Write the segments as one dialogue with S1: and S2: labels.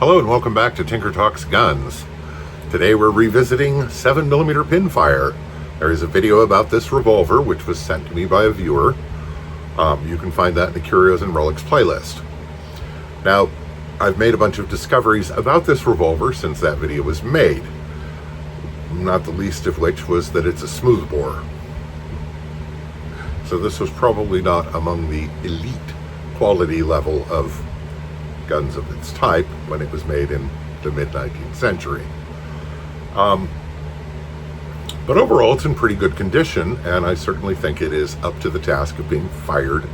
S1: Hello and welcome back to Tinker Talks Guns. Today we're revisiting 7mm Pinfire. There is a video about this revolver which was sent to me by a viewer. You can find that in the Curios and Relics playlist. Now, I've made a bunch of discoveries about this revolver since that video was made. Not the least of which was that it's a smoothbore. So this was probably not among the elite quality level of guns of its type when it was made in the mid-19th century. But overall it's in pretty good condition, and I certainly think it is up to the task of being fired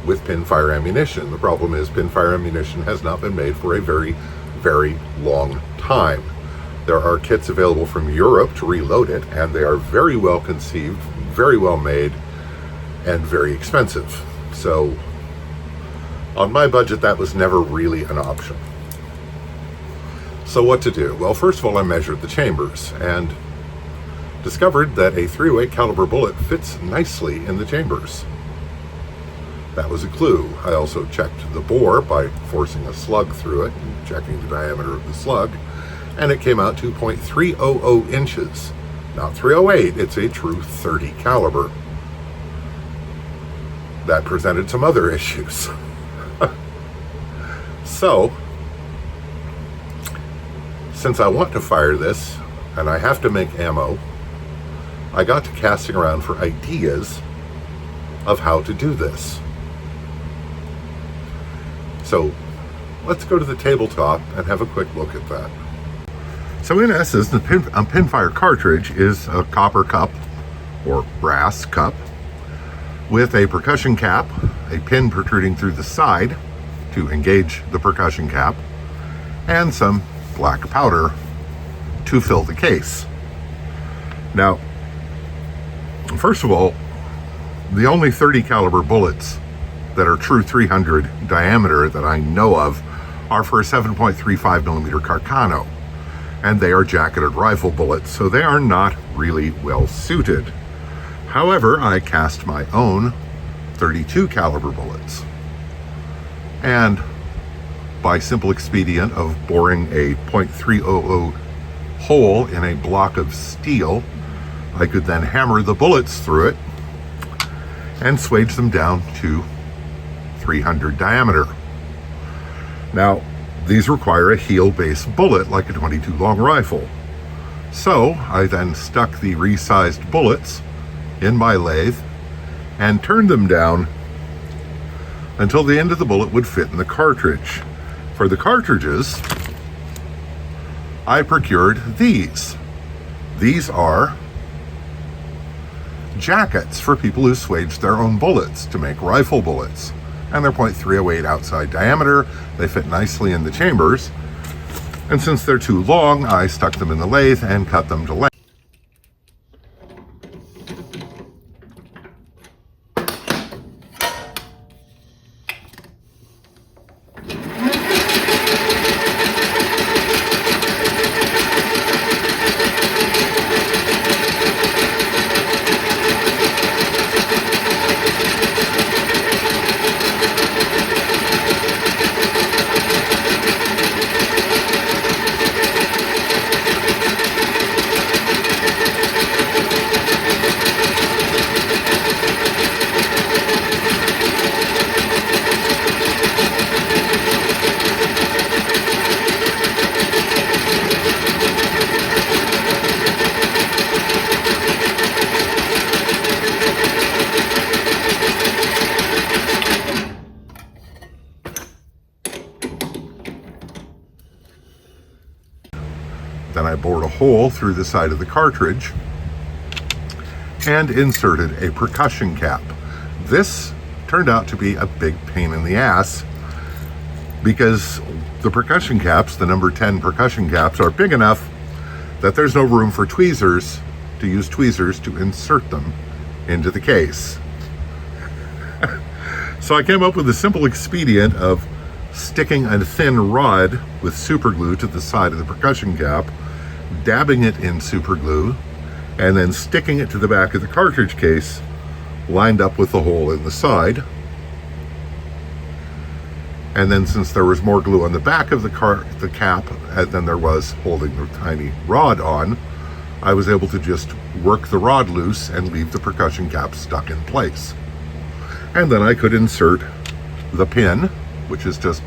S1: with pinfire ammunition. The problem is pinfire ammunition has not been made for a very, very long time. There are kits available from Europe to reload it, and they are very well conceived, very well made, and very expensive. So on my budget, that was never really an option. So what to do? Well, first of all, I measured the chambers and discovered that a .308 caliber bullet fits nicely in the chambers. That was a clue. I also checked the bore by forcing a slug through it and checking the diameter of the slug, and it came out to .300 inches. Not 308, it's a true .30 caliber. That presented some other issues. So, since I want to fire this, and I have to make ammo, I got to casting around for ideas of how to do this. So, let's go to the tabletop and have a quick look at that. So in essence, a pinfire cartridge is a copper cup, or brass cup, with a percussion cap, a pin protruding through the side to engage the percussion cap, and some black powder to fill the case. Now, first of all, the only .30 caliber bullets that are true 300 diameter that I know of are for a 7.35mm Carcano, and they are jacketed rifle bullets, so they are not really well suited. However, I cast my own .32 caliber bullets, and by simple expedient of boring a .300 hole in a block of steel, I could then hammer the bullets through it and swage them down to 300 diameter. Now, these require a heel-based bullet like a .22 long rifle. So I then stuck the resized bullets in my lathe and turned them down until the end of the bullet would fit in the cartridge. For the cartridges, I procured these. These are jackets for people who swage their own bullets to make rifle bullets. And they're .308 outside diameter. They fit nicely in the chambers. And since they're too long, I stuck them in the lathe and cut them to length. Then I bored a hole through the side of the cartridge and inserted a percussion cap. This turned out to be a big pain in the ass because the percussion caps, the number 10 percussion caps, are big enough that there's no room for tweezers to use tweezers to insert them into the case. So I came up with a simple expedient of sticking a thin rod with super glue to the side of the percussion cap, dabbing it in super glue, and then sticking it to the back of the cartridge case, lined up with the hole in the side. And then since there was more glue on the back of the cap than there was holding the tiny rod on, I was able to just work the rod loose and leave the percussion cap stuck in place. And then I could insert the pin, which is just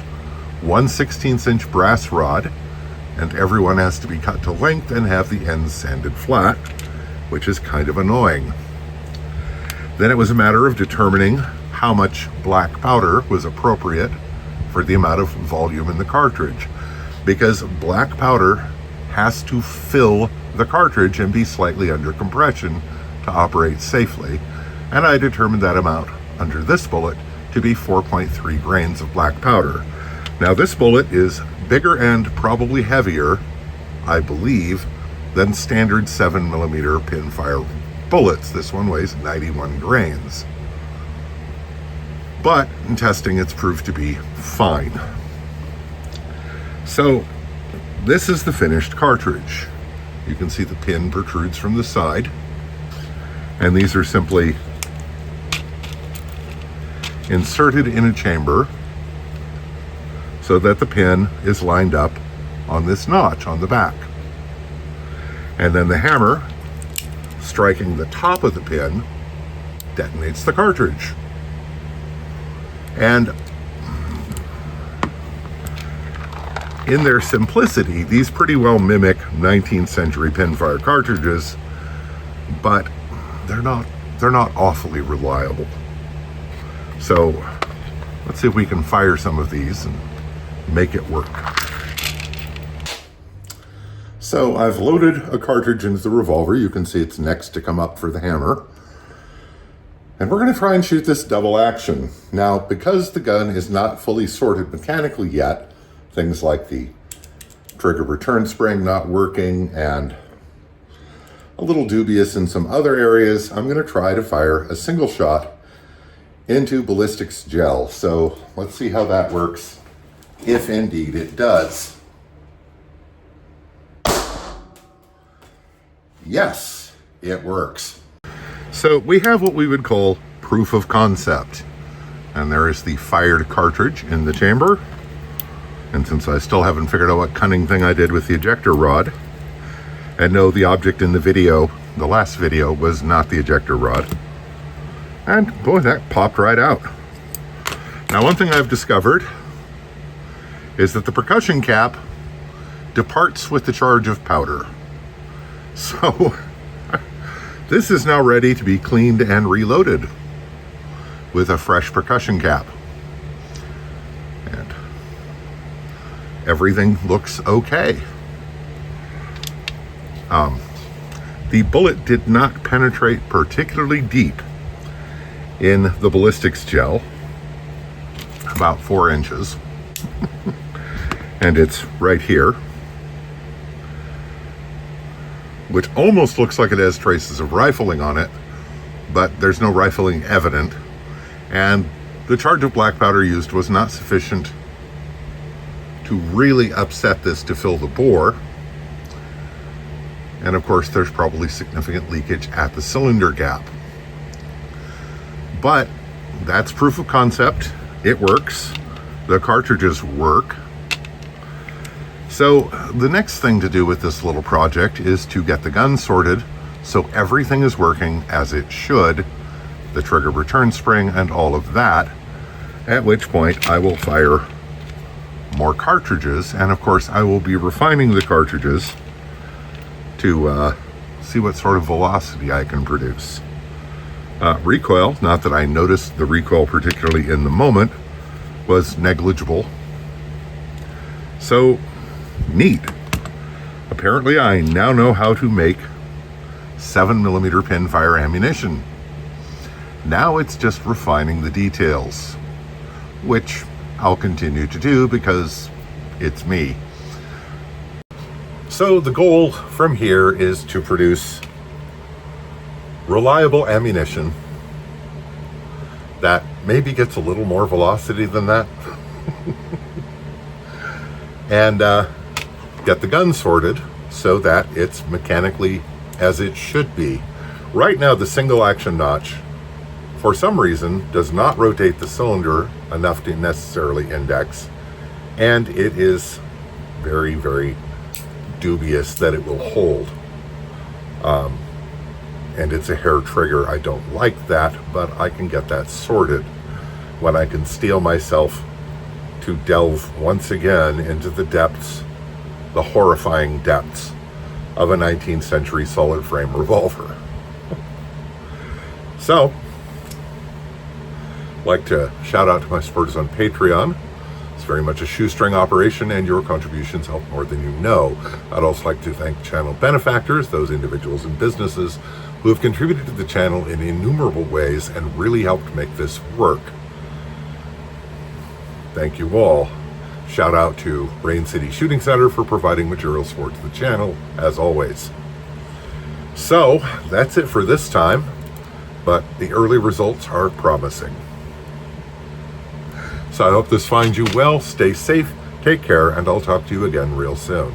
S1: 1/16" brass rod, and everyone has to be cut to length and have the ends sanded flat, which is kind of annoying. Then it was a matter of determining how much black powder was appropriate for the amount of volume in the cartridge, because black powder has to fill the cartridge and be slightly under compression to operate safely, and I determined that amount under this bullet to be 4.3 grains of black powder. Now this bullet is bigger and probably heavier, I believe, than standard 7mm Pinfire bullets. This one weighs 91 grains. But in testing, it's proved to be fine. So this is the finished cartridge. You can see the pin protrudes from the side, and these are simply inserted in a chamber so that the pin is lined up on this notch on the back. And then the hammer, striking the top of the pin, detonates the cartridge. And in their simplicity, these pretty well mimic 19th century Pinfire cartridges, but they're not awfully reliable. So let's see if we can fire some of these and make it work. So I've loaded a cartridge into the revolver. You can see it's next to come up for the hammer. And we're going to try and shoot this double action. Now, because the gun is not fully sorted mechanically yet, things like the trigger return spring not working and a little dubious in some other areas, I'm going to try to fire a single shot into ballistics gel. So let's see how that works, if indeed it does. Yes, it works. So we have what we would call proof of concept. And there is the fired cartridge in the chamber. And since I still haven't figured out what cunning thing I did with the ejector rod, and no, the object in the video, the last video, was not the ejector rod. And boy, that popped right out. Now, one thing I've discovered is that the percussion cap departs with the charge of powder. So this is now ready to be cleaned and reloaded with a fresh percussion cap. And everything looks okay. The bullet did not penetrate particularly deep in the ballistics gel, about 4 inches, and it's right here, which almost looks like it has traces of rifling on it, but there's no rifling evident, and the charge of black powder used was not sufficient to really upset this to fill the bore. And of course, there's probably significant leakage at the cylinder gap. But that's proof of concept. It works. The cartridges work. So the next thing to do with this little project is to get the gun sorted so everything is working as it should, the trigger return spring and all of that, at which point I will fire more cartridges, and of course I will be refining the cartridges to see what sort of velocity I can produce. Recoil, not that I noticed the recoil particularly in the moment, was negligible. So, neat. Apparently I now know how to make 7mm Pinfire ammunition. Now it's just refining the details, which I'll continue to do because it's me. So the goal from here is to produce reliable ammunition that maybe gets a little more velocity than that and get the gun sorted so that it's mechanically as it should be. Right now, the single action notch for some reason, does not rotate the cylinder enough to necessarily index, and it is very, very dubious that it will hold. And it's a hair trigger. I don't like that, but I can get that sorted when I can steel myself to delve once again into the depths, the horrifying depths of a 19th century solid frame revolver. So, I'd like to shout out to my supporters on Patreon. It's very much a shoestring operation, and your contributions help more than you know. I'd also like to thank channel benefactors, those individuals and businesses who have contributed to the channel in innumerable ways and really helped make this work. Thank you all. Shout out to Rain City Shooting Center for providing material support to the channel, as always. So, that's it for this time, but the early results are promising. So I hope this finds you well. Stay safe, take care, and I'll talk to you again real soon.